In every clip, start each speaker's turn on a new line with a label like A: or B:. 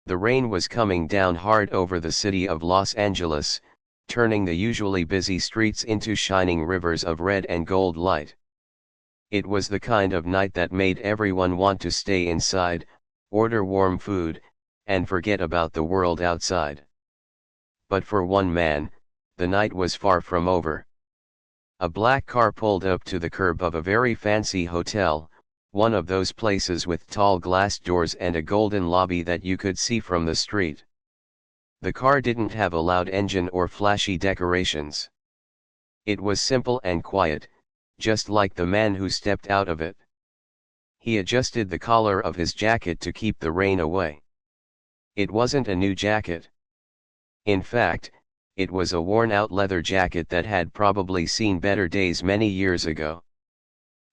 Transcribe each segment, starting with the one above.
A: The rain was coming down hard over the city of Los Angeles, turning the usually busy streets into shining rivers of red and gold light. It was the kind of night that made everyone want to stay inside, order warm food, and forget about the world outside. But for one man, the night was far from over. A black car pulled up to the curb of a very fancy hotel, one of those places with tall glass doors and a golden lobby that you could see from the street. The car didn't have a loud engine or flashy decorations. It was simple and quiet, just like the man who stepped out of it. He adjusted the collar of his jacket to keep the rain away. It wasn't a new jacket. In fact, it was a worn-out leather jacket that had probably seen better days many years ago.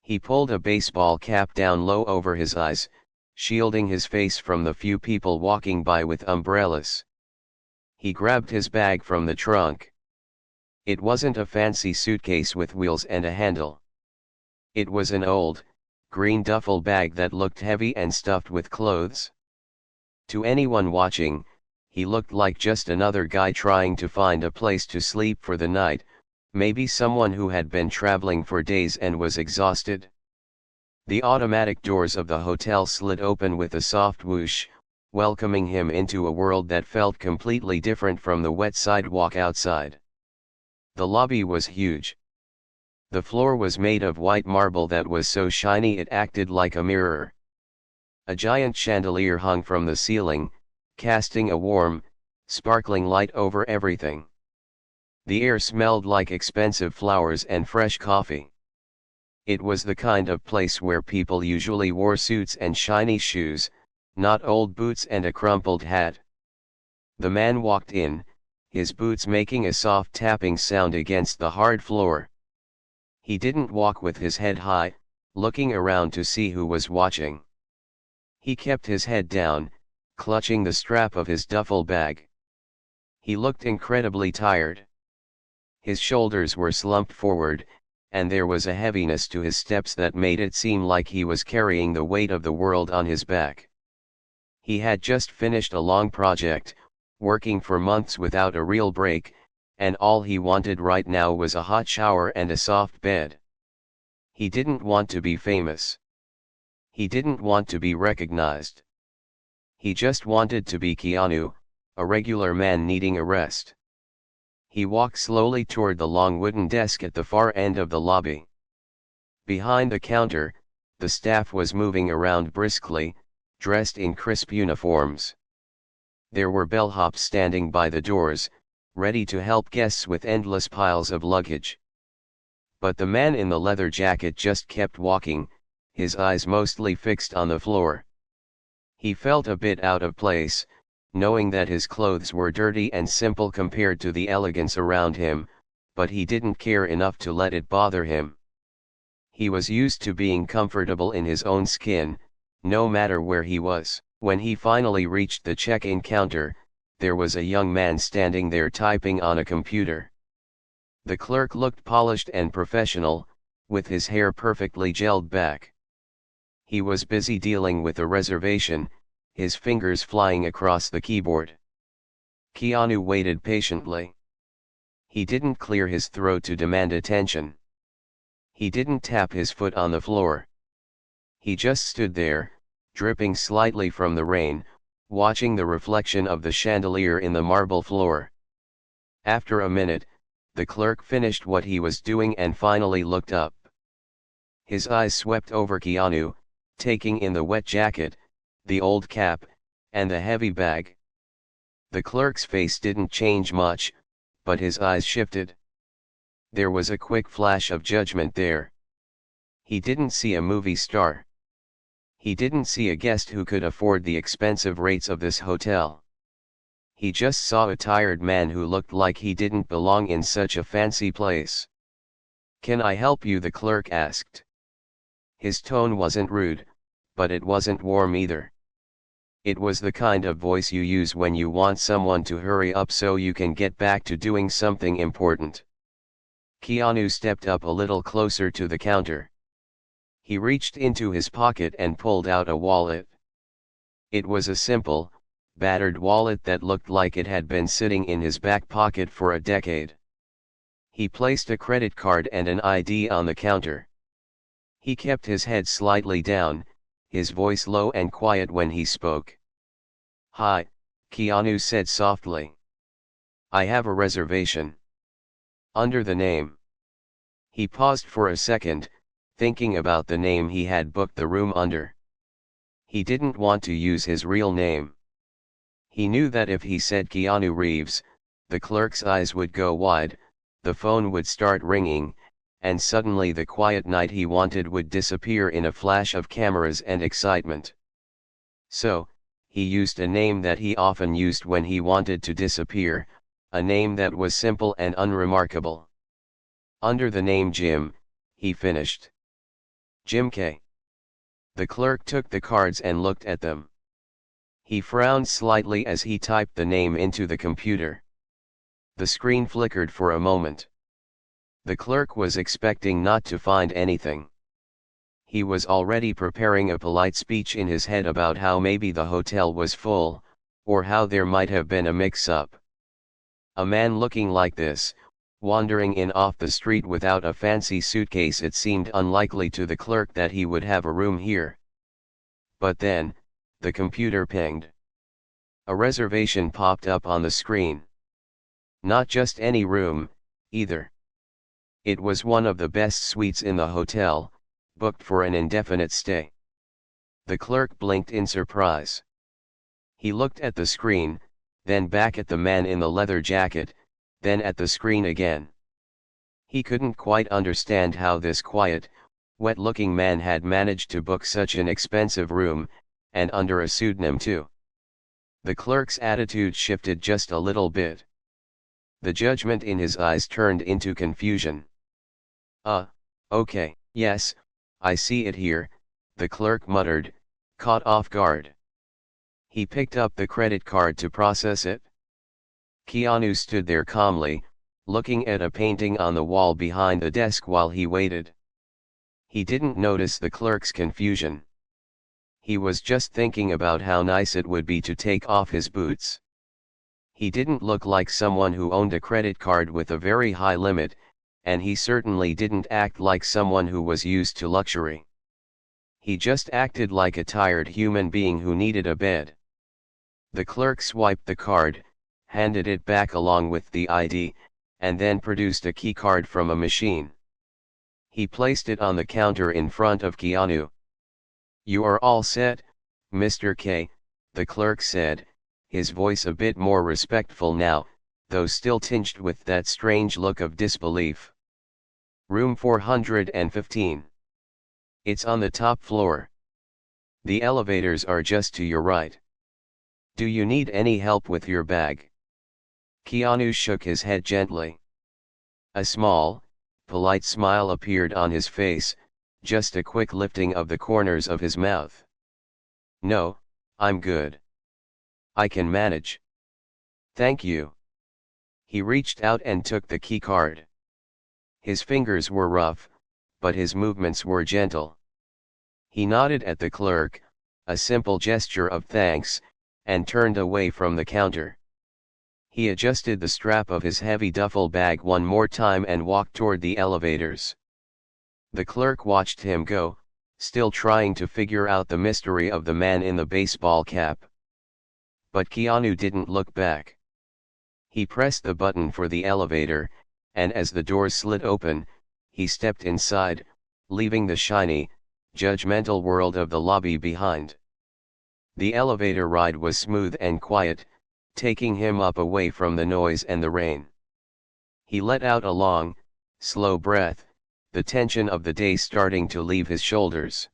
A: He pulled a baseball cap down low over his eyes, shielding his face from the few people walking by with umbrellas. He grabbed his bag from the trunk. It wasn't a fancy suitcase with wheels and a handle. It was an old, green duffel bag that looked heavy and stuffed with clothes. To anyone watching, he looked like just another guy trying to find a place to sleep for the night, maybe someone who had been traveling for days and was exhausted. The automatic doors of the hotel slid open with a soft whoosh, welcoming him into a world that felt completely different from the wet sidewalk outside. The lobby was huge. The floor was made of white marble that was so shiny it acted like a mirror. A giant chandelier hung from the ceiling, casting a warm, sparkling light over everything. The air smelled like expensive flowers and fresh coffee. It was the kind of place where people usually wore suits and shiny shoes, not old boots and a crumpled hat. The man walked in, his boots making a soft tapping sound against the hard floor. He didn't walk with his head high, looking around to see who was watching. He kept his head down, clutching the strap of his duffel bag. He looked incredibly tired. His shoulders were slumped forward, and there was a heaviness to his steps that made it seem like he was carrying the weight of the world on his back. He had just finished a long project, working for months without a real break, and all he wanted right now was a hot shower and a soft bed. He didn't want to be famous. He didn't want to be recognized. He just wanted to be Keanu, a regular man needing a rest. He walked slowly toward the long wooden desk at the far end of the lobby. Behind the counter, the staff was moving around briskly, dressed in crisp uniforms. There were bellhops standing by the doors, ready to help guests with endless piles of luggage. But the man in the leather jacket just kept walking, his eyes mostly fixed on the floor. He felt a bit out of place, knowing that his clothes were dirty and simple compared to the elegance around him, but he didn't care enough to let it bother him. He was used to being comfortable in his own skin, no matter where he was. When he finally reached the check-in counter, there was a young man standing there typing on a computer. The clerk looked polished and professional, with his hair perfectly gelled back. He was busy dealing with a reservation, his fingers flying across the keyboard. Keanu waited patiently. He didn't clear his throat to demand attention. He didn't tap his foot on the floor. He just stood there, dripping slightly from the rain, watching the reflection of the chandelier in the marble floor. After a minute, the clerk finished what he was doing and finally looked up. His eyes swept over Keanu, taking in the wet jacket, the old cap, and the heavy bag. The clerk's face didn't change much, but his eyes shifted. There was a quick flash of judgment there. He didn't see a movie star. He didn't see a guest who could afford the expensive rates of this hotel. He just saw a tired man who looked like he didn't belong in such a fancy place. "Can I help you?" the clerk asked. His tone wasn't rude, but it wasn't warm either. It was the kind of voice you use when you want someone to hurry up so you can get back to doing something important. Keanu stepped up a little closer to the counter. He reached into his pocket and pulled out a wallet. It was a simple, battered wallet that looked like it had been sitting in his back pocket for a decade. He placed a credit card and an ID on the counter. He kept his head slightly down, his voice low and quiet when he spoke. "Hi," Keanu said softly. "I have a reservation." "Under the name?" He paused for a second, thinking about the name he had booked the room under. He didn't want to use his real name. He knew that if he said Keanu Reeves, the clerk's eyes would go wide, the phone would start ringing, and suddenly the quiet night he wanted would disappear in a flash of cameras and excitement. So, he used a name that he often used when he wanted to disappear, a name that was simple and unremarkable. "Under the name Jim," he finished. "Jim K." The clerk took the cards and looked at them. He frowned slightly as he typed the name into the computer. The screen flickered for a moment. The clerk was expecting not to find anything. He was already preparing a polite speech in his head about how maybe the hotel was full, or how there might have been a mix-up. A man looking like this, wandering in off the street without a fancy suitcase, it seemed unlikely to the clerk that he would have a room here. But then, the computer pinged. A reservation popped up on the screen. Not just any room, either. It was one of the best suites in the hotel, booked for an indefinite stay. The clerk blinked in surprise. He looked at the screen, then back at the man in the leather jacket, then at the screen again. He couldn't quite understand how this quiet, wet-looking man had managed to book such an expensive room, and under a pseudonym too. The clerk's attitude shifted just a little bit. The judgment in his eyes turned into confusion. Okay, yes, I see it here," the clerk muttered, caught off guard. He picked up the credit card to process it. Keanu stood there calmly, looking at a painting on the wall behind the desk while he waited. He didn't notice the clerk's confusion. He was just thinking about how nice it would be to take off his boots. He didn't look like someone who owned a credit card with a very high limit, and he certainly didn't act like someone who was used to luxury. He just acted like a tired human being who needed a bed. The clerk swiped the card, handed it back along with the ID, and then produced a key card from a machine. He placed it on the counter in front of Keanu. "You are all set, Mr. K," the clerk said, his voice a bit more respectful now, though still tinged with that strange look of disbelief. "Room 415. It's on the top floor. The elevators are just to your right. Do you need any help with your bag?" Keanu shook his head gently. A small, polite smile appeared on his face, just a quick lifting of the corners of his mouth. "No, I'm good. I can manage. Thank you." He reached out and took the key card. His fingers were rough, but his movements were gentle. He nodded at the clerk, a simple gesture of thanks, and turned away from the counter. He adjusted the strap of his heavy duffel bag one more time and walked toward the elevators. The clerk watched him go, still trying to figure out the mystery of the man in the baseball cap. But Keanu didn't look back. He pressed the button for the elevator, and as the doors slid open, he stepped inside, leaving the shiny, judgmental world of the lobby behind. The elevator ride was smooth and quiet, taking him up away from the noise and the rain. He let out a long, slow breath, the tension of the day starting to leave his shoulders.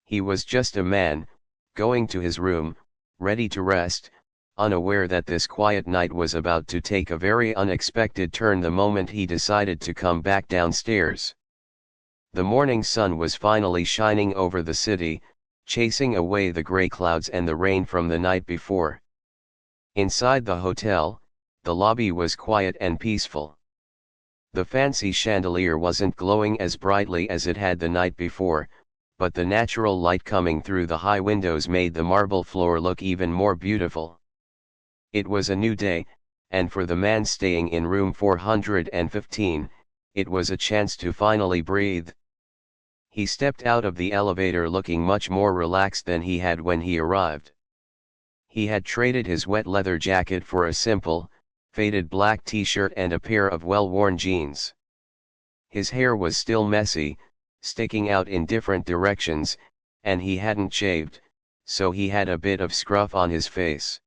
A: He was just a man, going to his room, ready to rest, unaware that this quiet night was about to take a very unexpected turn the moment he decided to come back downstairs. The morning sun was finally shining over the city, chasing away the gray clouds and the rain from the night before. Inside the hotel, the lobby was quiet and peaceful. The fancy chandelier wasn't glowing as brightly as it had the night before, but the natural light coming through the high windows made the marble floor look even more beautiful. It was a new day, and for the man staying in room 415, it was a chance to finally breathe. He stepped out of the elevator looking much more relaxed than he had when he arrived. He had traded his wet leather jacket for a simple, faded black t-shirt and a pair of well-worn jeans. His hair was still messy, sticking out in different directions, and he hadn't shaved, so he had a bit of scruff on his face.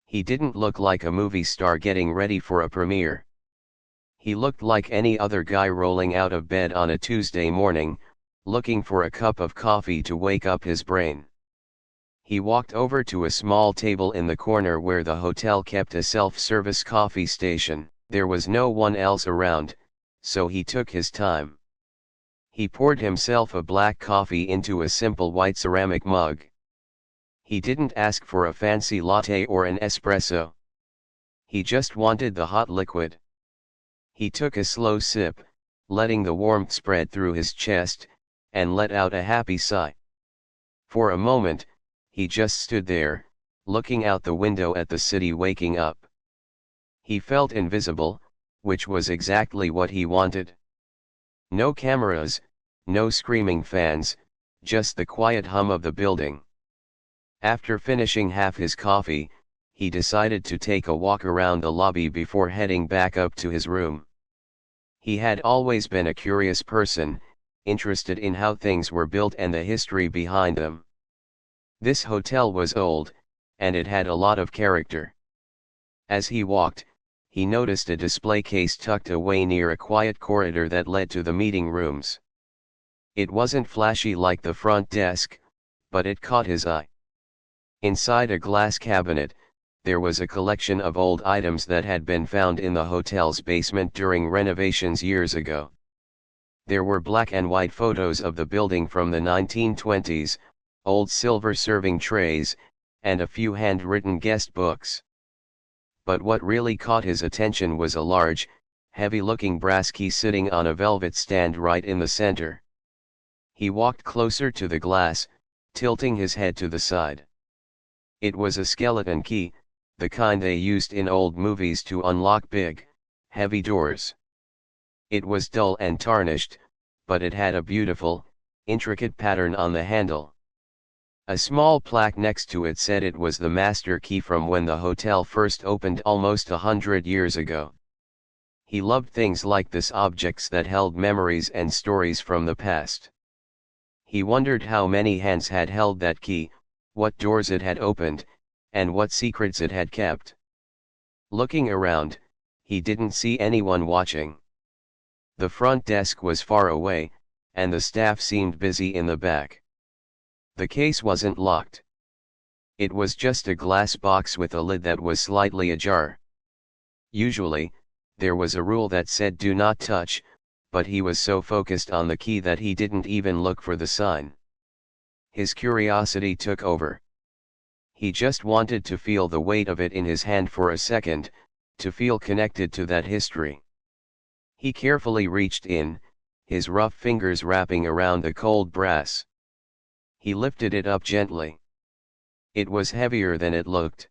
A: He didn't look like a movie star getting ready for a premiere. He looked like any other guy rolling out of bed on a Tuesday morning, looking for a cup of coffee to wake up his brain. He walked over to a small table in the corner where the hotel kept a self-service coffee station. There was no one else around, so he took his time. He poured himself a black coffee into a simple white ceramic mug. He didn't ask for a fancy latte or an espresso. He just wanted the hot liquid. He took a slow sip, letting the warmth spread through his chest, and let out a happy sigh. For a moment, he just stood there, looking out the window at the city waking up. He felt invisible, which was exactly what he wanted. No cameras, no screaming fans, just the quiet hum of the building. After finishing half his coffee, he decided to take a walk around the lobby before heading back up to his room. He had always been a curious person, interested in how things were built and the history behind them. This hotel was old, and it had a lot of character. As he walked, he noticed a display case tucked away near a quiet corridor that led to the meeting rooms. It wasn't flashy like the front desk, but it caught his eye. Inside a glass cabinet, there was a collection of old items that had been found in the hotel's basement during renovations years ago. There were black and white photos of the building from the 1920s, old silver serving trays, and a few handwritten guest books. But what really caught his attention was a large, heavy-looking brass key sitting on a velvet stand right in the center. He walked closer to the glass, tilting his head to the side. It was a skeleton key, the kind they used in old movies to unlock big, heavy doors. It was dull and tarnished, but it had a beautiful, intricate pattern on the handle. A small plaque next to it said it was the master key from when the hotel first opened almost 100 years ago. He loved things like this, objects that held memories and stories from the past. He wondered how many hands had held that key, what doors it had opened, and what secrets it had kept. Looking around, he didn't see anyone watching. The front desk was far away, and the staff seemed busy in the back. The case wasn't locked. It was just a glass box with a lid that was slightly ajar. Usually, there was a rule that said do not touch, but he was so focused on the key that he didn't even look for the sign. His curiosity took over. He just wanted to feel the weight of it in his hand for a second, to feel connected to that history. He carefully reached in, his rough fingers wrapping around the cold brass. He lifted it up gently. It was heavier than it looked.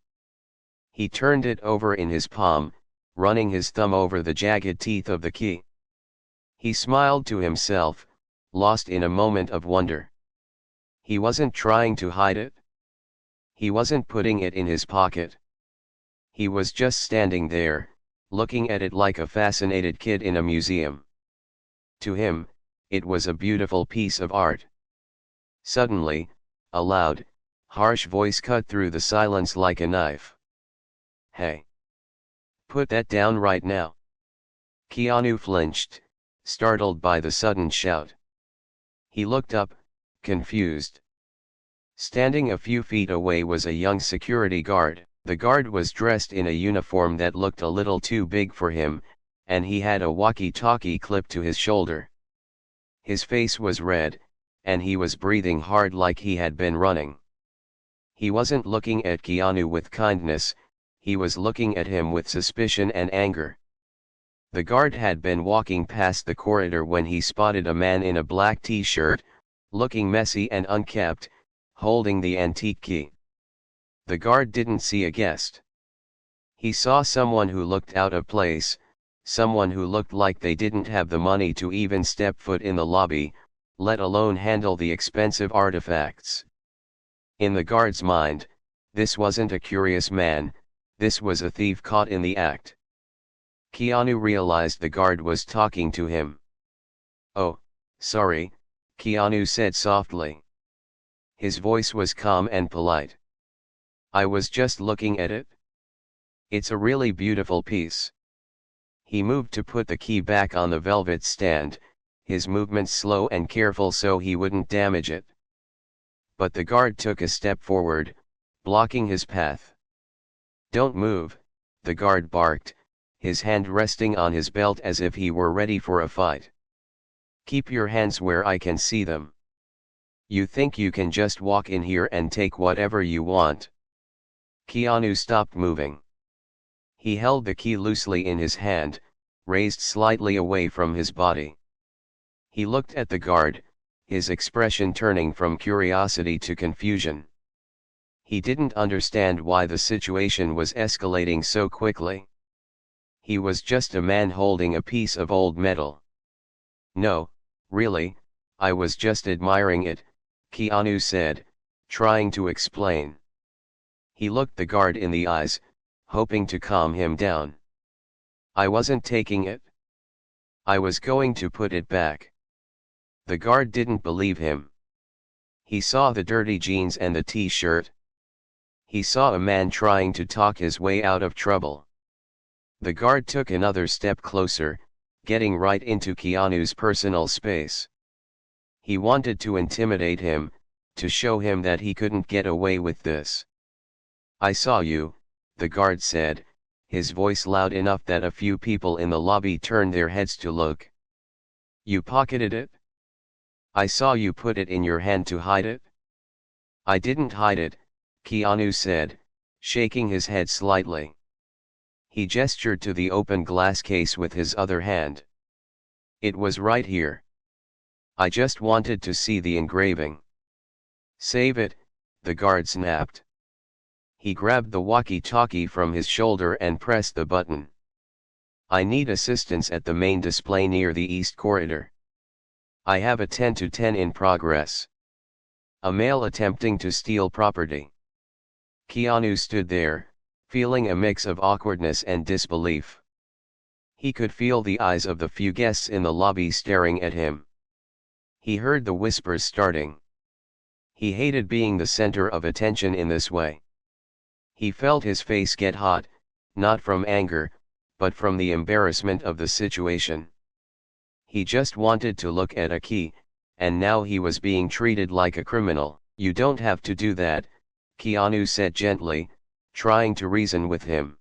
A: He turned it over in his palm, running his thumb over the jagged teeth of the key. He smiled to himself, lost in a moment of wonder. He wasn't trying to hide it. He wasn't putting it in his pocket. He was just standing there, looking at it like a fascinated kid in a museum. To him, it was a beautiful piece of art. Suddenly, a loud, harsh voice cut through the silence like a knife. "Hey! Put that down right now." Keanu flinched, startled by the sudden shout. He looked up, confused. Standing a few feet away was a young security guard. The guard was dressed in a uniform that looked a little too big for him, and he had a walkie-talkie clipped to his shoulder. His face was red, and he was breathing hard like he had been running. He wasn't looking at Keanu with kindness, he was looking at him with suspicion and anger. The guard had been walking past the corridor when he spotted a man in a black t-shirt, looking messy and unkempt, holding the antique key. The guard didn't see a guest. He saw someone who looked out of place, someone who looked like they didn't have the money to even step foot in the lobby, let alone handle the expensive artifacts. In the guard's mind, this wasn't a curious man, this was a thief caught in the act. Keanu realized the guard was talking to him. "Oh, sorry," Keanu said softly. His voice was calm and polite. "I was just looking at it. It's a really beautiful piece." He moved to put the key back on the velvet stand, his movements slow and careful so he wouldn't damage it. But the guard took a step forward, blocking his path. "Don't move," the guard barked, his hand resting on his belt as if he were ready for a fight. "Keep your hands where I can see them. You think you can just walk in here and take whatever you want?" Keanu stopped moving. He held the key loosely in his hand, raised slightly away from his body. He looked at the guard, his expression turning from curiosity to confusion. He didn't understand why the situation was escalating so quickly. He was just a man holding a piece of old metal. "No, really, I was just admiring it," Keanu said, trying to explain. He looked the guard in the eyes, hoping to calm him down. "I wasn't taking it. I was going to put it back." The guard didn't believe him. He saw the dirty jeans and the t-shirt. He saw a man trying to talk his way out of trouble. The guard took another step closer, getting right into Keanu's personal space. He wanted to intimidate him, to show him that he couldn't get away with this. "I saw you," the guard said, his voice loud enough that a few people in the lobby turned their heads to look. "You pocketed it? I saw you put it in your hand to hide it." "I didn't hide it," Keanu said, shaking his head slightly. He gestured to the open glass case with his other hand. "It was right here. I just wanted to see the engraving." "Save it," the guard snapped. He grabbed the walkie-talkie from his shoulder and pressed the button. "I need assistance at the main display near the east corridor. I have a 10 to 10 in progress. A male attempting to steal property." Keanu stood there, feeling a mix of awkwardness and disbelief. He could feel the eyes of the few guests in the lobby staring at him. He heard the whispers starting. He hated being the center of attention in this way. He felt his face get hot, not from anger, but from the embarrassment of the situation. He just wanted to look at a key, and now he was being treated like a criminal. "You don't have to do that," Keanu said gently, trying to reason with him.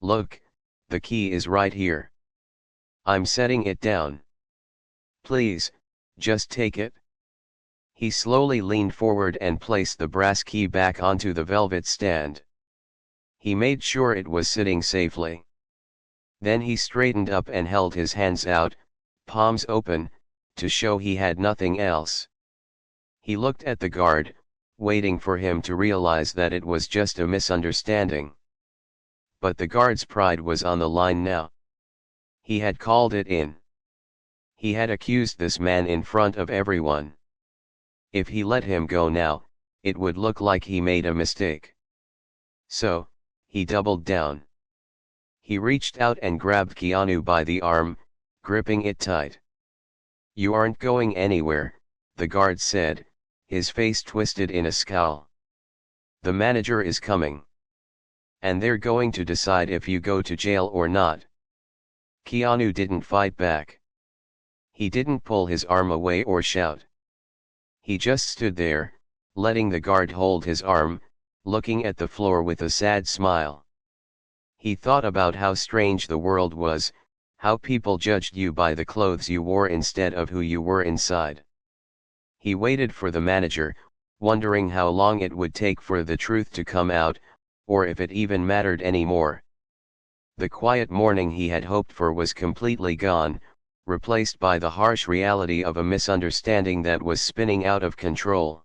A: "Look, the key is right here. I'm setting it down. Please, just take it." He slowly leaned forward and placed the brass key back onto the velvet stand. He made sure it was sitting safely. Then he straightened up and held his hands out, palms open, to show he had nothing else. He looked at the guard, waiting for him to realize that it was just a misunderstanding. But the guard's pride was on the line now. He had called it in. He had accused this man in front of everyone. If he let him go now, it would look like he made a mistake. So, he doubled down. He reached out and grabbed Keanu by the arm, gripping it tight. "You aren't going anywhere," the guard said, his face twisted in a scowl. "The manager is coming. And they're going to decide if you go to jail or not." Keanu didn't fight back. He didn't pull his arm away or shout. He just stood there, letting the guard hold his arm, looking at the floor with a sad smile. He thought about how strange the world was, how people judged you by the clothes you wore instead of who you were inside. He waited for the manager, wondering how long it would take for the truth to come out, or if it even mattered anymore. The quiet morning he had hoped for was completely gone, replaced by the harsh reality of a misunderstanding that was spinning out of control.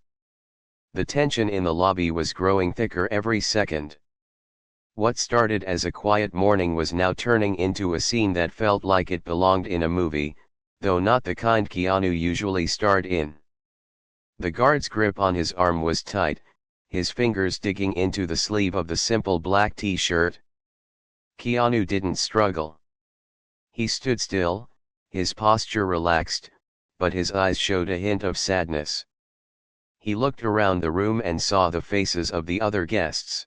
A: The tension in the lobby was growing thicker every second. What started as a quiet morning was now turning into a scene that felt like it belonged in a movie, though not the kind Keanu usually starred in. The guard's grip on his arm was tight, his fingers digging into the sleeve of the simple black t-shirt. Keanu didn't struggle. He stood still, his posture relaxed, but his eyes showed a hint of sadness. He looked around the room and saw the faces of the other guests.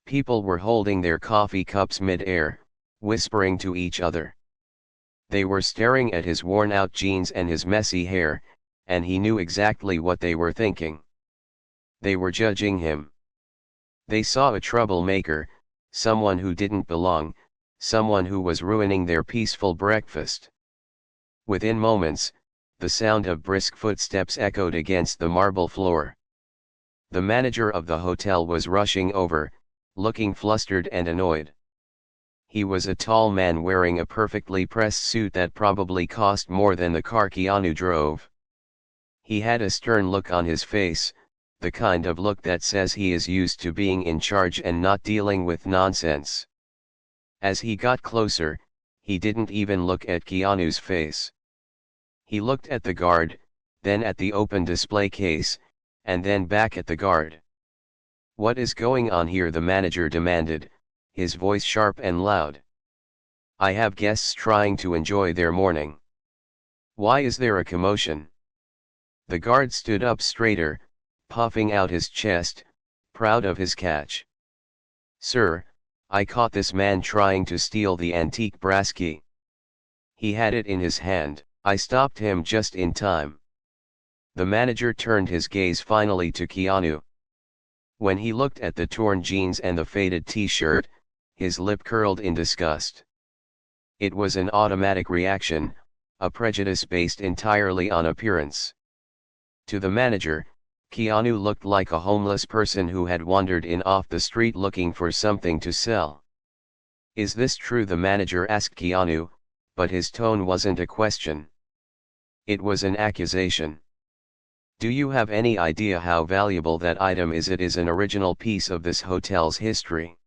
A: People were holding their coffee cups mid-air, whispering to each other. They were staring at his worn-out jeans and his messy hair, and he knew exactly what they were thinking. They were judging him. They saw a troublemaker, someone who didn't belong, someone who was ruining their peaceful breakfast. Within moments, the sound of brisk footsteps echoed against the marble floor. The manager of the hotel was rushing over, looking flustered and annoyed. He was a tall man wearing a perfectly pressed suit that probably cost more than the car Keanu drove. He had a stern look on his face, the kind of look that says he is used to being in charge and not dealing with nonsense. As he got closer, he didn't even look at Keanu's face. He looked at the guard, then at the open display case, and then back at the guard. "What is going on here?" the manager demanded, his voice sharp and loud. "I have guests trying to enjoy their morning. Why is there a commotion?" The guard stood up straighter, puffing out his chest, proud of his catch. "Sir, I caught this man trying to steal the antique brass key. He had it in his hand. I stopped him just in time." The manager turned his gaze finally to Keanu. When he looked at the torn jeans and the faded t-shirt, his lip curled in disgust. It was an automatic reaction, a prejudice based entirely on appearance. To the manager, Keanu looked like a homeless person who had wandered in off the street looking for something to sell. "Is this true?" the manager asked Keanu, but his tone wasn't a question. It was an accusation. "Do you have any idea how valuable that item is?" "It is an original piece of this hotel's history.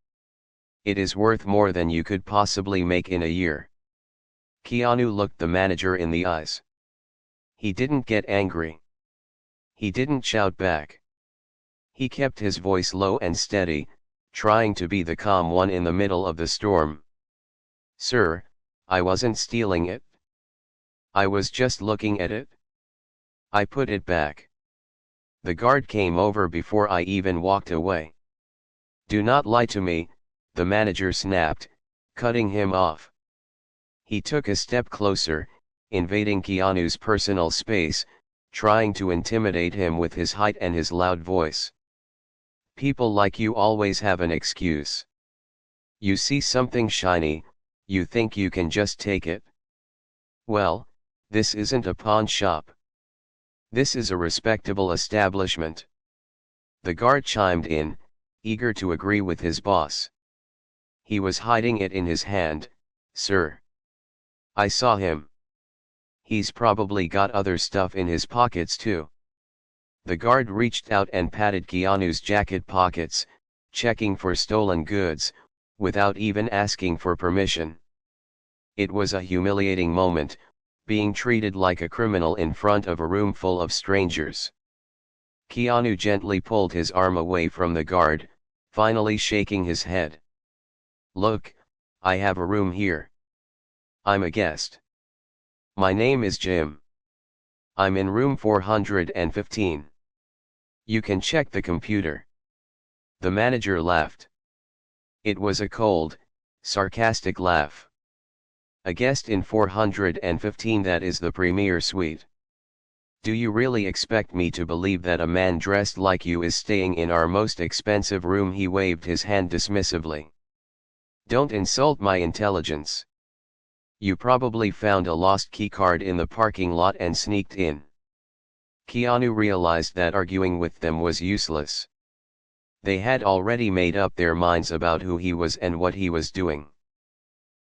A: It is worth more than you could possibly make in a year." Keanu looked the manager in the eyes. He didn't get angry. He didn't shout back. He kept his voice low and steady, trying to be the calm one in the middle of the storm. "Sir, I wasn't stealing it. I was just looking at it. I put it back. The guard came over before I even walked away." "Do not lie to me," the manager snapped, cutting him off. He took a step closer, invading Keanu's personal space, trying to intimidate him with his height and his loud voice. "People like you always have an excuse. You see something shiny, you think you can just take it. Well, this isn't a pawn shop. This is a respectable establishment." The guard chimed in, eager to agree with his boss. "He was hiding it in his hand, sir. I saw him. He's probably got other stuff in his pockets too." The guard reached out and patted Keanu's jacket pockets, checking for stolen goods, without even asking for permission. It was a humiliating moment, being treated like a criminal in front of a room full of strangers. Keanu gently pulled his arm away from the guard, finally shaking his head. "Look, I have a room here. I'm a guest. My name is Jim. I'm in room 415. You can check the computer." The manager laughed. It was a cold, sarcastic laugh. "A guest in 415, that is the premier suite. Do you really expect me to believe that a man dressed like you is staying in our most expensive room?" He waved his hand dismissively. "Don't insult my intelligence. You probably found a lost keycard in the parking lot and sneaked in." Keanu realized that arguing with them was useless. They had already made up their minds about who he was and what he was doing.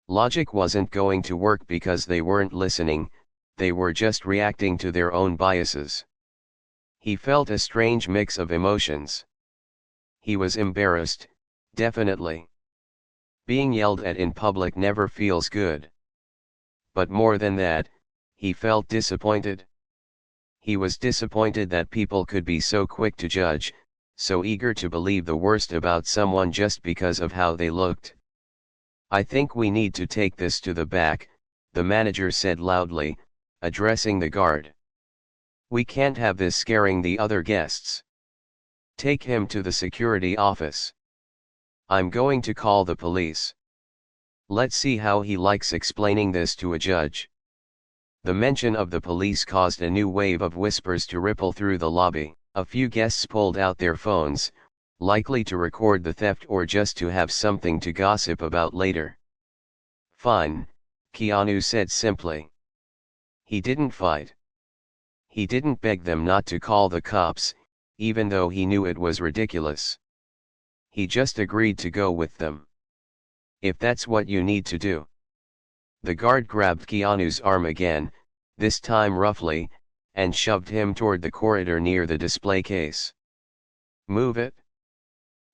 A: Logic wasn't going to work because they weren't listening, they were just reacting to their own biases. He felt a strange mix of emotions. He was embarrassed, definitely. Being yelled at in public never feels good. But more than that, he felt disappointed. He was disappointed that people could be so quick to judge, so eager to believe the worst about someone just because of how they looked. "I think we need to take this to the back," the manager said loudly, addressing the guard. "We can't have this scaring the other guests. Take him to the security office. I'm going to call the police. Let's see how he likes explaining this to a judge." The mention of the police caused a new wave of whispers to ripple through the lobby. A few guests pulled out their phones, likely to record the theft or just to have something to gossip about later. "Fine," Keanu said simply. He didn't fight. He didn't beg them not to call the cops, even though he knew it was ridiculous. He just agreed to go with them. "If that's what you need to do." The guard grabbed Keanu's arm again, this time roughly, and shoved him toward the corridor near the display case. "Move it.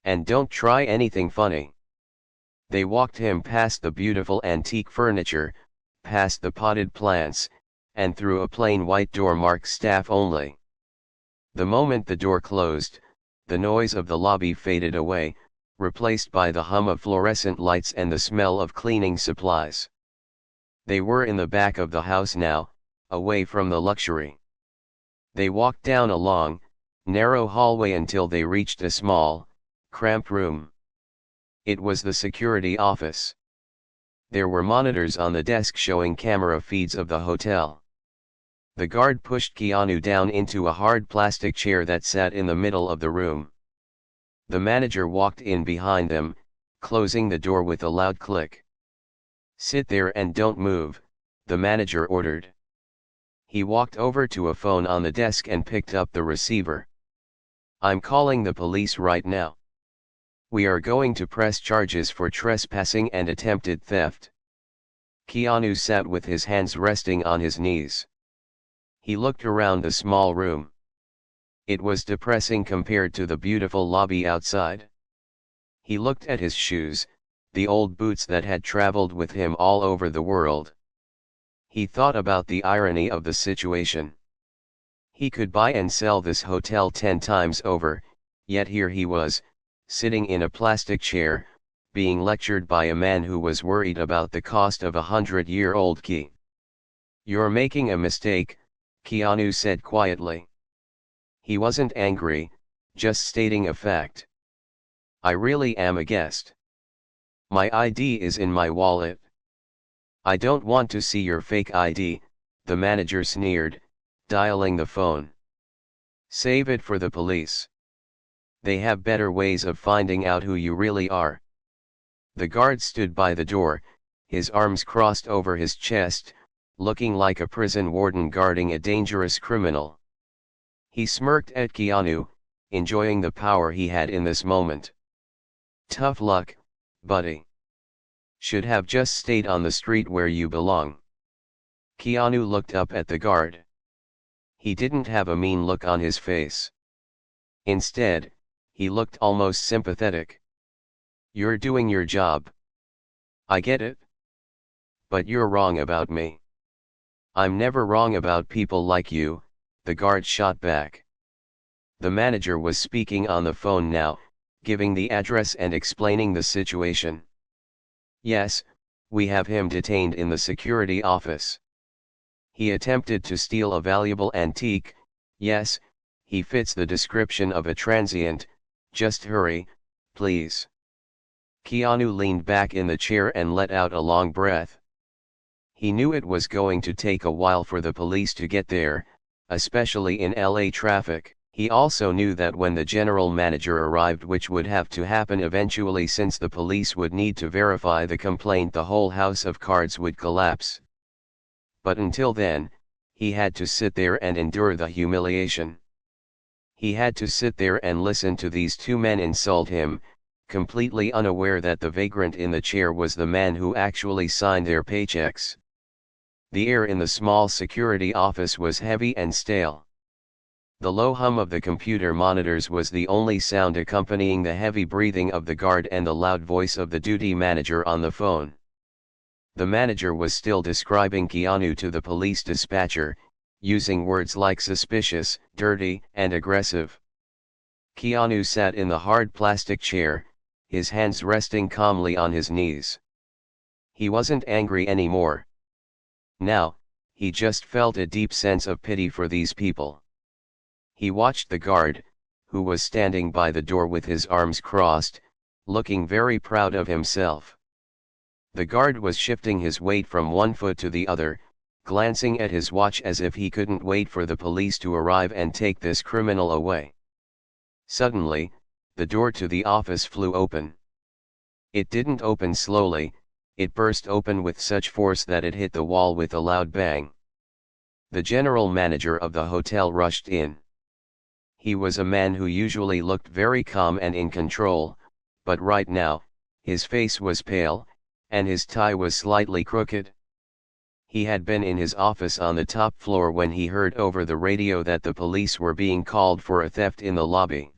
A: And don't try anything funny." They walked him past the beautiful antique furniture, past the potted plants, and through a plain white door marked "Staff Only." The moment the door closed, the noise of the lobby faded away, replaced by the hum of fluorescent lights and the smell of cleaning supplies. They were in the back of the house now, away from the luxury. They walked down a long, narrow hallway until they reached a small, cramped room. It was the security office. There were monitors on the desk showing camera feeds of the hotel. The guard pushed Keanu down into a hard plastic chair that sat in the middle of the room. The manager walked in behind them, closing the door with a loud click. "Sit there and don't move," the manager ordered. He walked over to a phone on the desk and picked up the receiver. "I'm calling the police right now. We are going to press charges for trespassing and attempted theft." Keanu sat with his hands resting on his knees. He looked around the small room. It was depressing compared to the beautiful lobby outside. He looked at his shoes, the old boots that had traveled with him all over the world. He thought about the irony of the situation. He could buy and sell this hotel 10 times over, yet here he was, sitting in a plastic chair, being lectured by a man who was worried about the cost of a 100-year-old key. "You're making a mistake," Keanu said quietly. He wasn't angry, just stating a fact. "I really am a guest. My ID is in my wallet." "I don't want to see your fake ID," the manager sneered, dialing the phone. "Save it for the police. They have better ways of finding out who you really are." The guard stood by the door, his arms crossed over his chest, looking like a prison warden guarding a dangerous criminal. He smirked at Keanu, enjoying the power he had in this moment. "Tough luck, buddy. Should have just stayed on the street where you belong." Keanu looked up at the guard. He didn't have a mean look on his face. Instead, he looked almost sympathetic. "You're doing your job. I get it. But you're wrong about me." "I'm never wrong about people like you," the guard shot back. The manager was speaking on the phone now, giving the address and explaining the situation. "Yes, we have him detained in the security office. He attempted to steal a valuable antique. Yes, he fits the description of a transient. Just hurry, please." Keanu leaned back in the chair and let out a long breath. He knew it was going to take a while for the police to get there, especially in LA traffic. He also knew that when the general manager arrived, which would have to happen eventually since the police would need to verify the complaint, the whole house of cards would collapse. But until then, he had to sit there and endure the humiliation. He had to sit there and listen to these two men insult him, completely unaware that the vagrant in the chair was the man who actually signed their paychecks. The air in the small security office was heavy and stale. The low hum of the computer monitors was the only sound accompanying the heavy breathing of the guard and the loud voice of the duty manager on the phone. The manager was still describing Keanu to the police dispatcher, using words like suspicious, dirty, and aggressive. Keanu sat in the hard plastic chair, his hands resting calmly on his knees. He wasn't angry anymore. Now, he just felt a deep sense of pity for these people. He watched the guard, who was standing by the door with his arms crossed, looking very proud of himself. The guard was shifting his weight from one foot to the other, glancing at his watch as if he couldn't wait for the police to arrive and take this criminal away. Suddenly, the door to the office flew open. It didn't open slowly, it burst open with such force that it hit the wall with a loud bang. The general manager of the hotel rushed in. He was a man who usually looked very calm and in control, but right now, his face was pale, and his tie was slightly crooked. He had been in his office on the top floor when he heard over the radio that the police were being called for a theft in the lobby.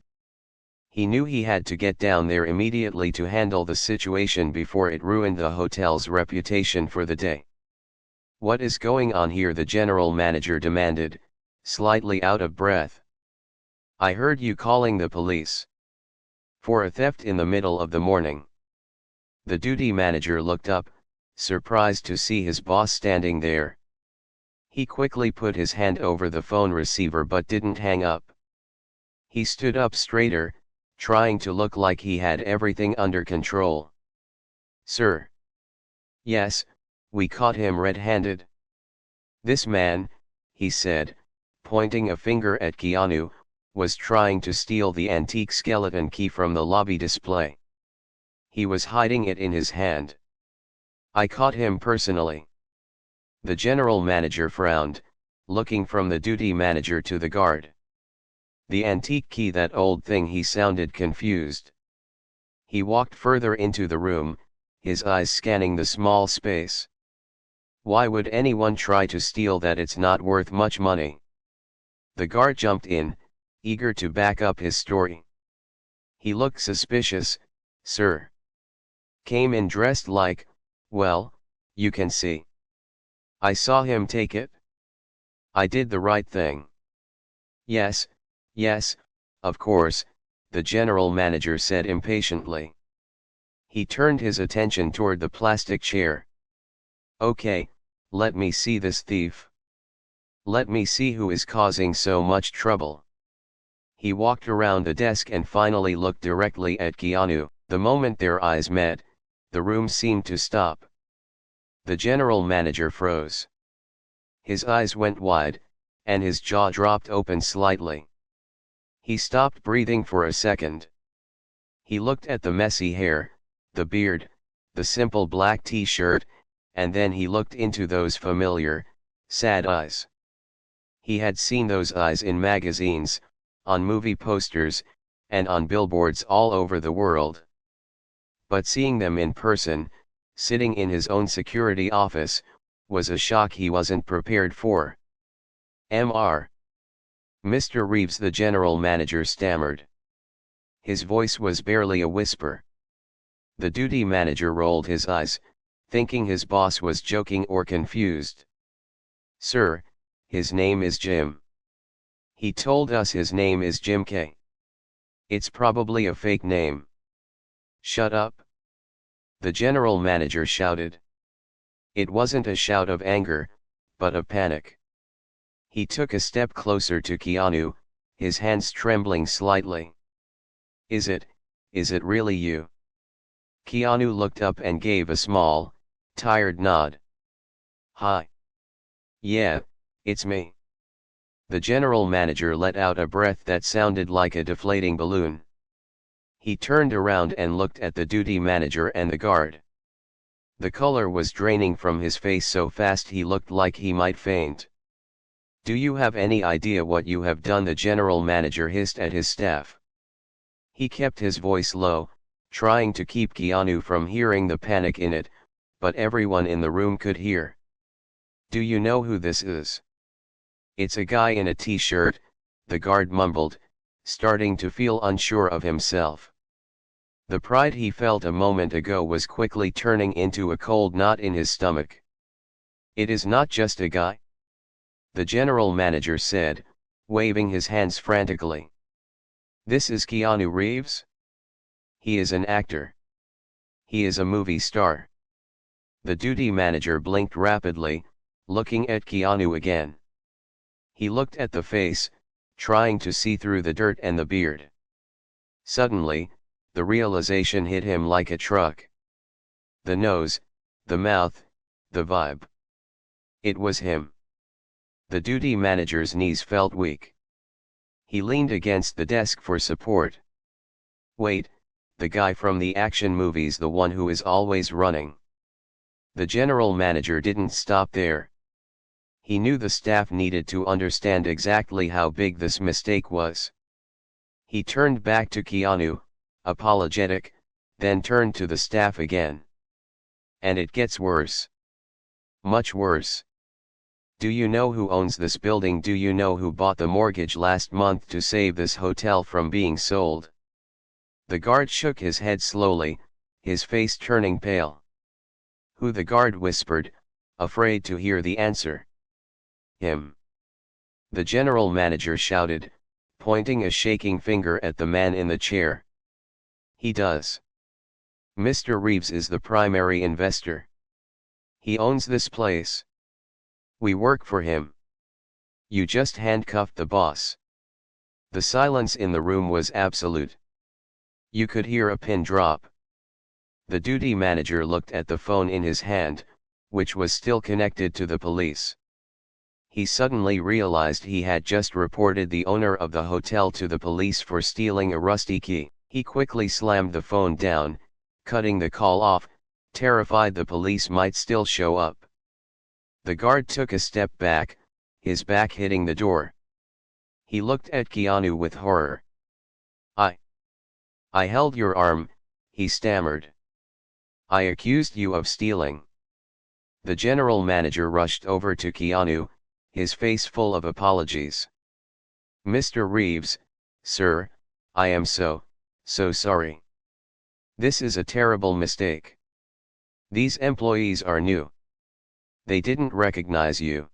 A: He knew he had to get down there immediately to handle the situation before it ruined the hotel's reputation for the day. "What is going on here?" the general manager demanded, slightly out of breath. "I heard you calling the police for a theft in the middle of the morning." The duty manager looked up, surprised to see his boss standing there. He quickly put his hand over the phone receiver but didn't hang up. He stood up straighter, trying to look like he had everything under control. "Sir." "Yes, we caught him red-handed. This man," he said, pointing a finger at Keanu, "was trying to steal the antique skeleton key from the lobby display. He was hiding it in his hand. I caught him personally." The general manager frowned, looking from the duty manager to the guard. "The antique key, that old thing?" he sounded confused. He walked further into the room, his eyes scanning the small space. "Why would anyone try to steal that? It's not worth much money." The guard jumped in, eager to back up his story. "He looked suspicious, sir. Came in dressed like, well, you can see. I saw him take it. I did the right thing." Yes, of course," the general manager said impatiently. He turned his attention toward the plastic chair. "Okay, let me see this thief. Let me see who is causing so much trouble." He walked around the desk and finally looked directly at Keanu. The moment their eyes met, the room seemed to stop. The general manager froze. His eyes went wide, and his jaw dropped open slightly. He stopped breathing for a second. He looked at the messy hair, the beard, the simple black t-shirt, and then he looked into those familiar, sad eyes. He had seen those eyes in magazines, on movie posters, and on billboards all over the world. But seeing them in person, sitting in his own security office, was a shock he wasn't prepared for. "Mr. Reeves," the general manager stammered. His voice was barely a whisper. The duty manager rolled his eyes, thinking his boss was joking or confused. "Sir, his name is Jim. He told us his name is Jim K. It's probably a fake name." "Shut up!" the general manager shouted. It wasn't a shout of anger, but of panic. He took a step closer to Keanu, his hands trembling slightly. Is it really you?" Keanu looked up and gave a small, tired nod. "Hi. Yeah, it's me." The general manager let out a breath that sounded like a deflating balloon. He turned around and looked at the duty manager and the guard. The color was draining from his face so fast he looked like he might faint. "Do you have any idea what you have done?" the general manager hissed at his staff. He kept his voice low, trying to keep Keanu from hearing the panic in it, but everyone in the room could hear. "Do you know who this is?" "It's a guy in a t-shirt," the guard mumbled, starting to feel unsure of himself. The pride he felt a moment ago was quickly turning into a cold knot in his stomach. "It is not just a guy," the general manager said, waving his hands frantically. "This is Keanu Reeves. He is an actor. He is a movie star." The duty manager blinked rapidly, looking at Keanu again. He looked at the face, trying to see through the dirt and the beard. Suddenly, the realization hit him like a truck. The nose, the mouth, the vibe. It was him. The duty manager's knees felt weak. He leaned against the desk for support. "Wait, the guy from the action movies, the one who is always running." The general manager didn't stop there. He knew the staff needed to understand exactly how big this mistake was. He turned back to Keanu, apologetic, then turned to the staff again. "And it gets worse. Much worse. Do you know who owns this building? Do you know who bought the mortgage last month to save this hotel from being sold?" The guard shook his head slowly, his face turning pale. "Who?" the guard whispered, afraid to hear the answer. "Him," the general manager shouted, pointing a shaking finger at the man in the chair. "He does. Mr. Reeves is the primary investor. He owns this place. We work for him. You just handcuffed the boss." The silence in the room was absolute. You could hear a pin drop. The duty manager looked at the phone in his hand, which was still connected to the police. He suddenly realized he had just reported the owner of the hotel to the police for stealing a rusty key. He quickly slammed the phone down, cutting the call off, terrified the police might still show up. The guard took a step back, his back hitting the door. He looked at Keanu with horror. I held your arm," he stammered. "I accused you of stealing." The general manager rushed over to Keanu, his face full of apologies. "Mr. Reeves, sir, I am so sorry. This is a terrible mistake. These employees are new. They didn't recognize you.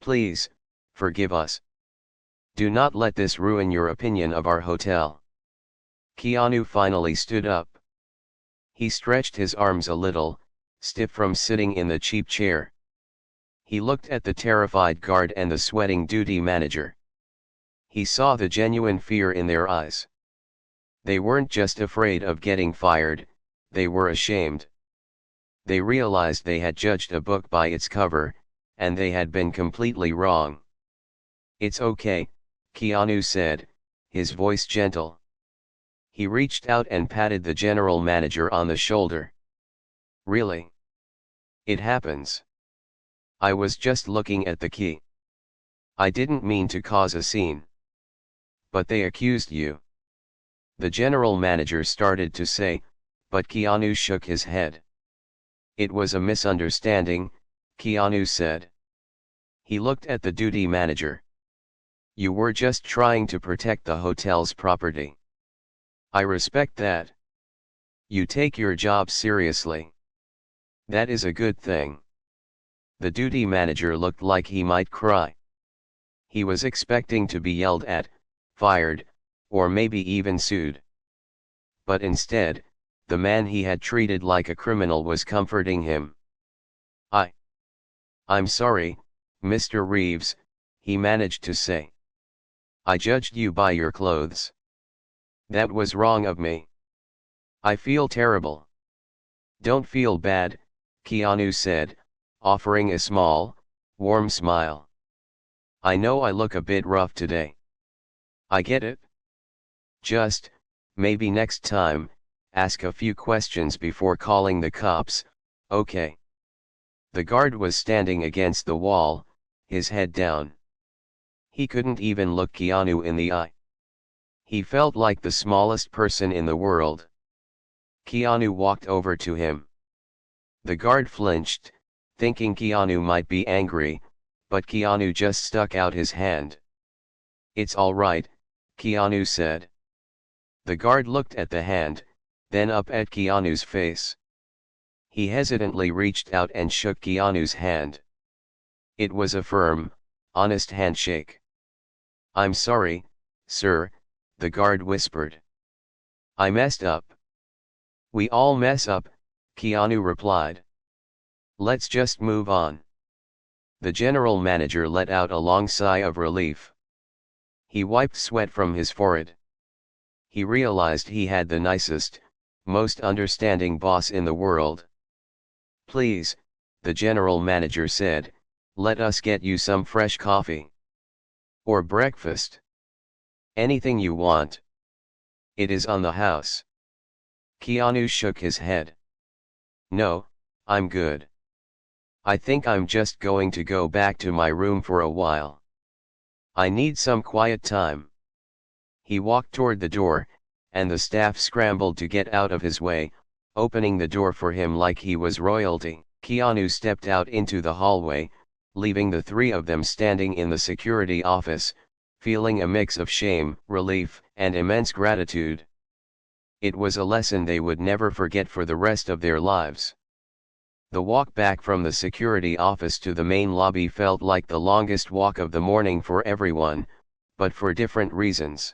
A: Please, forgive us. Do not let this ruin your opinion of our hotel." Keanu finally stood up. He stretched his arms a little, stiff from sitting in the cheap chair. He looked at the terrified guard and the sweating duty manager. He saw the genuine fear in their eyes. They weren't just afraid of getting fired, they were ashamed. They realized they had judged a book by its cover, and they had been completely wrong. "It's okay," Keanu said, his voice gentle. He reached out and patted the general manager on the shoulder. "Really? It happens. I was just looking at the key. I didn't mean to cause a scene." "But they accused you," the general manager started to say, but Keanu shook his head. "It was a misunderstanding," Keanu said. He looked at the duty manager. "You were just trying to protect the hotel's property. I respect that. You take your job seriously. That is a good thing." The duty manager looked like he might cry. He was expecting to be yelled at, fired, or maybe even sued. But instead, the man he had treated like a criminal was comforting him. I'm sorry, Mr. Reeves," he managed to say. "I judged you by your clothes. That was wrong of me. I feel terrible." "Don't feel bad," Keanu said, offering a small, warm smile. "I know I look a bit rough today. I get it. Just, maybe next time, ask a few questions before calling the cops, okay?" The guard was standing against the wall, his head down. He couldn't even look Keanu in the eye. He felt like the smallest person in the world. Keanu walked over to him. The guard flinched, thinking Keanu might be angry, but Keanu just stuck out his hand. "It's all right," Keanu said. The guard looked at the hand, then up at Keanu's face. He hesitantly reached out and shook Keanu's hand. It was a firm, honest handshake. "I'm sorry, sir," the guard whispered. "I messed up." "We all mess up," Keanu replied. "Let's just move on." The general manager let out a long sigh of relief. He wiped sweat from his forehead. He realized he had the nicest, most understanding boss in the world. "Please," the general manager said, "let us get you some fresh coffee. Or breakfast. Anything you want. It is on the house." Keanu shook his head. "No, I'm good. I think I'm just going to go back to my room for a while. I need some quiet time." He walked toward the door, and the staff scrambled to get out of his way, opening the door for him like he was royalty. Keanu stepped out into the hallway, leaving the three of them standing in the security office, feeling a mix of shame, relief, and immense gratitude. It was a lesson they would never forget for the rest of their lives. The walk back from the security office to the main lobby felt like the longest walk of the morning for everyone, but for different reasons.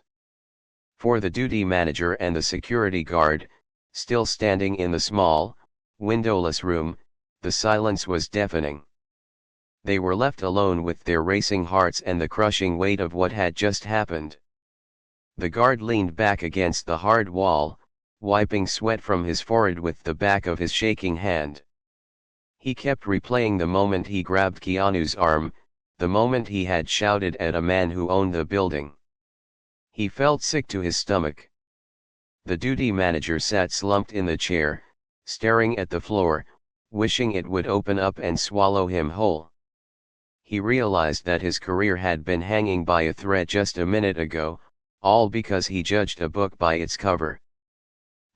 A: For the duty manager and the security guard, still standing in the small, windowless room, the silence was deafening. They were left alone with their racing hearts and the crushing weight of what had just happened. The guard leaned back against the hard wall, wiping sweat from his forehead with the back of his shaking hand. He kept replaying the moment he grabbed Keanu's arm, the moment he had shouted at a man who owned the building. He felt sick to his stomach. The duty manager sat slumped in the chair, staring at the floor, wishing it would open up and swallow him whole. He realized that his career had been hanging by a thread just a minute ago, all because he judged a book by its cover.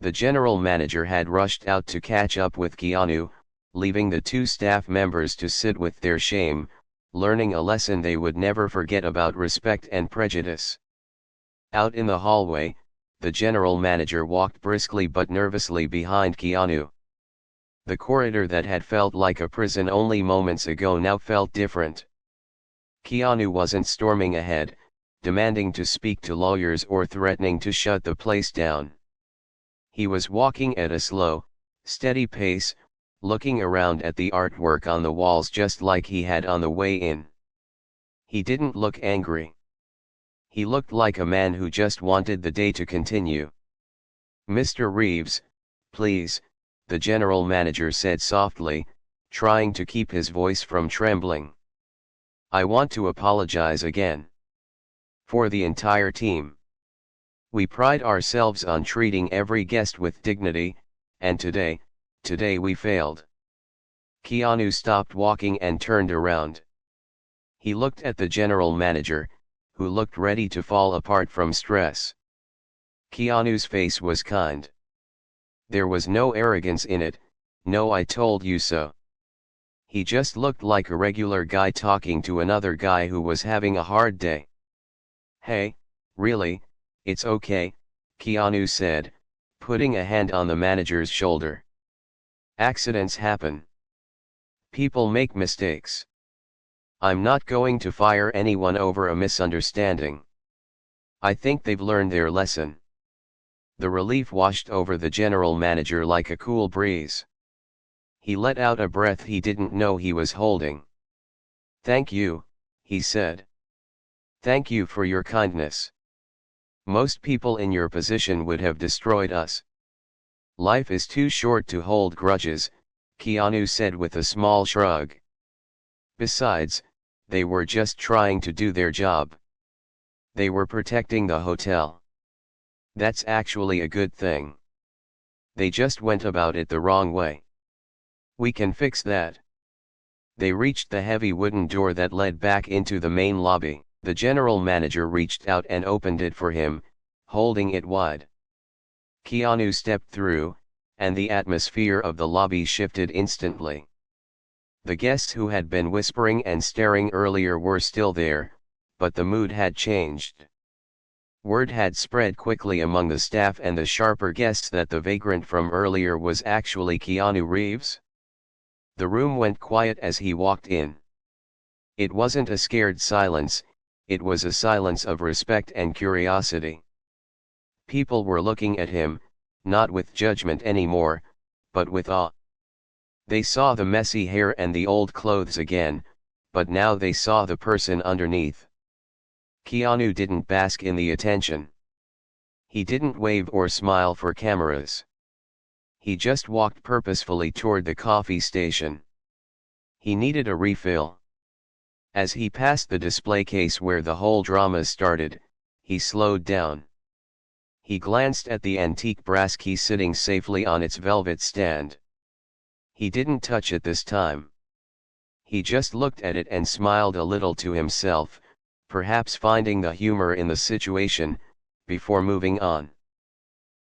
A: The general manager had rushed out to catch up with Keanu, leaving the two staff members to sit with their shame, learning a lesson they would never forget about respect and prejudice. Out in the hallway, the general manager walked briskly but nervously behind Keanu. The corridor that had felt like a prison only moments ago now felt different. Keanu wasn't storming ahead, demanding to speak to lawyers or threatening to shut the place down. He was walking at a slow, steady pace, looking around at the artwork on the walls just like he had on the way in. He didn't look angry. He looked like a man who just wanted the day to continue. "Mr. Reeves, please," the general manager said softly, trying to keep his voice from trembling. "I want to apologize again. For the entire team. We pride ourselves on treating every guest with dignity, and today we failed." Keanu stopped walking and turned around. He looked at the general manager, who looked ready to fall apart from stress. Keanu's face was kind. There was no arrogance in it, no "I told you so." He just looked like a regular guy talking to another guy who was having a hard day. "Hey, really, it's okay," Keanu said, putting a hand on the manager's shoulder. "Accidents happen. People make mistakes. I'm not going to fire anyone over a misunderstanding. I think they've learned their lesson." The relief washed over the general manager like a cool breeze. He let out a breath he didn't know he was holding. "Thank you," he said. "Thank you for your kindness. Most people in your position would have destroyed us." "Life is too short to hold grudges," Keanu said with a small shrug. "Besides, they were just trying to do their job. They were protecting the hotel. That's actually a good thing. They just went about it the wrong way. We can fix that." They reached the heavy wooden door that led back into the main lobby. The general manager reached out and opened it for him, holding it wide. Keanu stepped through, and the atmosphere of the lobby shifted instantly. The guests who had been whispering and staring earlier were still there, but the mood had changed. Word had spread quickly among the staff and the sharper guests that the vagrant from earlier was actually Keanu Reeves. The room went quiet as he walked in. It wasn't a scared silence, it was a silence of respect and curiosity. People were looking at him, not with judgment anymore, but with awe. They saw the messy hair and the old clothes again, but now they saw the person underneath. Keanu didn't bask in the attention. He didn't wave or smile for cameras. He just walked purposefully toward the coffee station. He needed a refill. As he passed the display case where the whole drama started, he slowed down. He glanced at the antique brass key sitting safely on its velvet stand. He didn't touch it this time. He just looked at it and smiled a little to himself, perhaps finding the humor in the situation, before moving on.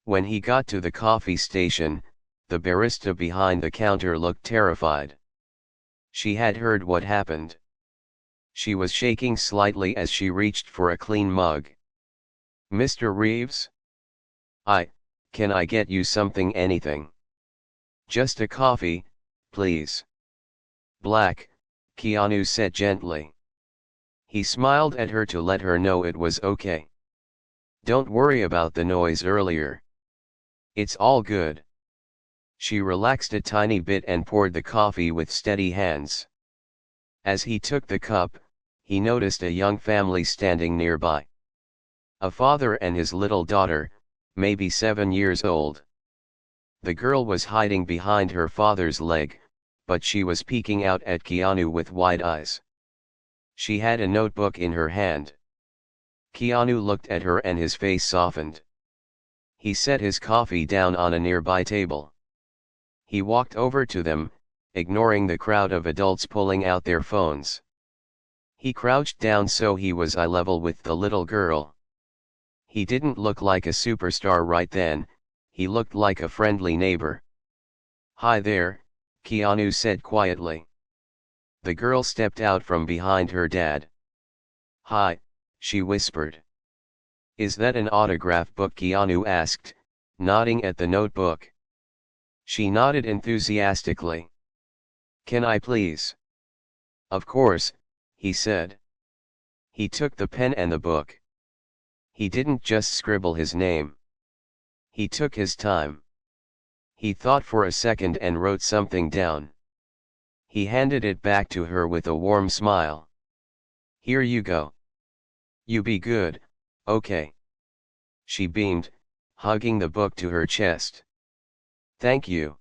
A: When he got to the coffee station, the barista behind the counter looked terrified. She had heard what happened. She was shaking slightly as she reached for a clean mug. "Mr. Reeves? Can I get you something, anything? Just a coffee, please." "Black," Keanu said gently. He smiled at her to let her know it was okay. "Don't worry about the noise earlier. It's all good." She relaxed a tiny bit and poured the coffee with steady hands. As he took the cup, he noticed a young family standing nearby. A father and his little daughter, maybe 7 years old. The girl was hiding behind her father's leg, but she was peeking out at Keanu with wide eyes. She had a notebook in her hand. Keanu looked at her and his face softened. He set his coffee down on a nearby table. He walked over to them, ignoring the crowd of adults pulling out their phones. He crouched down so he was eye level with the little girl. He didn't look like a superstar right then, he looked like a friendly neighbor. "Hi there," Keanu said quietly. The girl stepped out from behind her dad. "Hi," she whispered. "Is that an autograph book?" Keanu asked, nodding at the notebook. She nodded enthusiastically. "Can I please?" "Of course," he said. He took the pen and the book. He didn't just scribble his name. He took his time. He thought for a second and wrote something down. He handed it back to her with a warm smile. "Here you go. You be good, okay?" She beamed, hugging the book to her chest. "Thank you."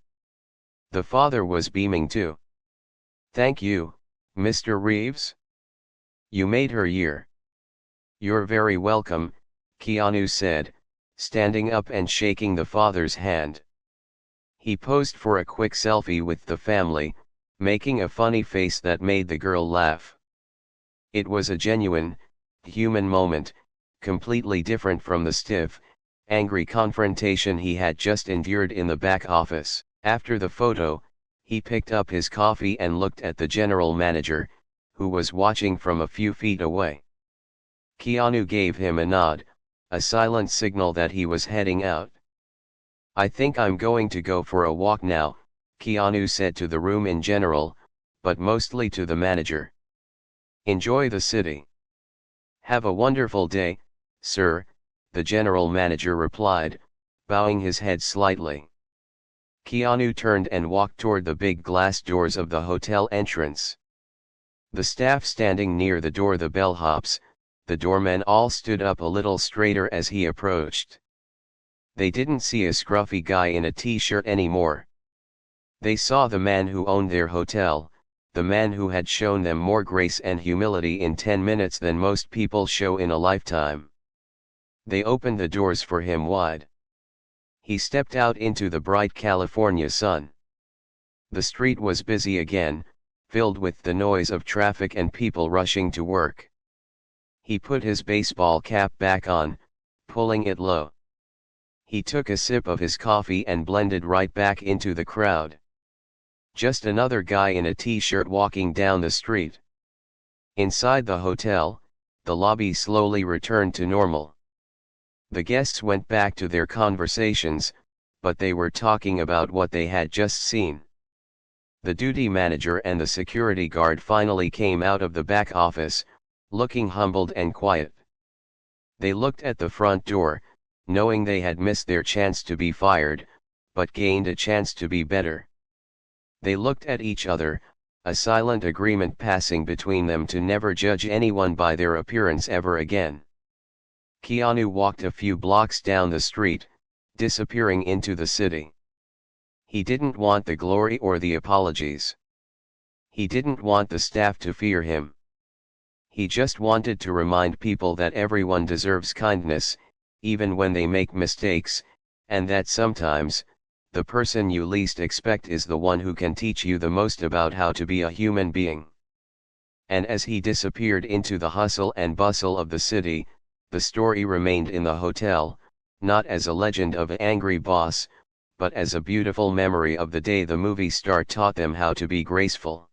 A: The father was beaming too. "Thank you, Mr. Reeves. You made her year." "You're very welcome," Keanu said, standing up and shaking the father's hand. He posed for a quick selfie with the family, making a funny face that made the girl laugh. It was a genuine, human moment, completely different from the stiff, angry confrontation he had just endured in the back office. After the photo, he picked up his coffee and looked at the general manager, who was watching from a few feet away. Keanu gave him a nod, a silent signal that he was heading out. "I think I'm going to go for a walk now," Keanu said to the room in general, but mostly to the manager. "Enjoy the city." "Have a wonderful day, sir," the general manager replied, bowing his head slightly. Keanu turned and walked toward the big glass doors of the hotel entrance. The staff standing near the door, the bellhops, the doormen all stood up a little straighter as he approached. They didn't see a scruffy guy in a t-shirt anymore. They saw the man who owned their hotel, the man who had shown them more grace and humility in 10 minutes than most people show in a lifetime. They opened the doors for him wide. He stepped out into the bright California sun. The street was busy again, filled with the noise of traffic and people rushing to work. He put his baseball cap back on, pulling it low. He took a sip of his coffee and blended right back into the crowd. Just another guy in a t-shirt walking down the street. Inside the hotel, the lobby slowly returned to normal. The guests went back to their conversations, but they were talking about what they had just seen. The duty manager and the security guard finally came out of the back office, looking humbled and quiet. They looked at the front door, knowing they had missed their chance to be fired, but gained a chance to be better. They looked at each other, a silent agreement passing between them to never judge anyone by their appearance ever again. Keanu walked a few blocks down the street, disappearing into the city. He didn't want the glory or the apologies. He didn't want the staff to fear him. He just wanted to remind people that everyone deserves kindness, even when they make mistakes, and that sometimes, the person you least expect is the one who can teach you the most about how to be a human being. And as he disappeared into the hustle and bustle of the city, the story remained in the hotel, not as a legend of an angry boss, but as a beautiful memory of the day the movie star taught them how to be graceful.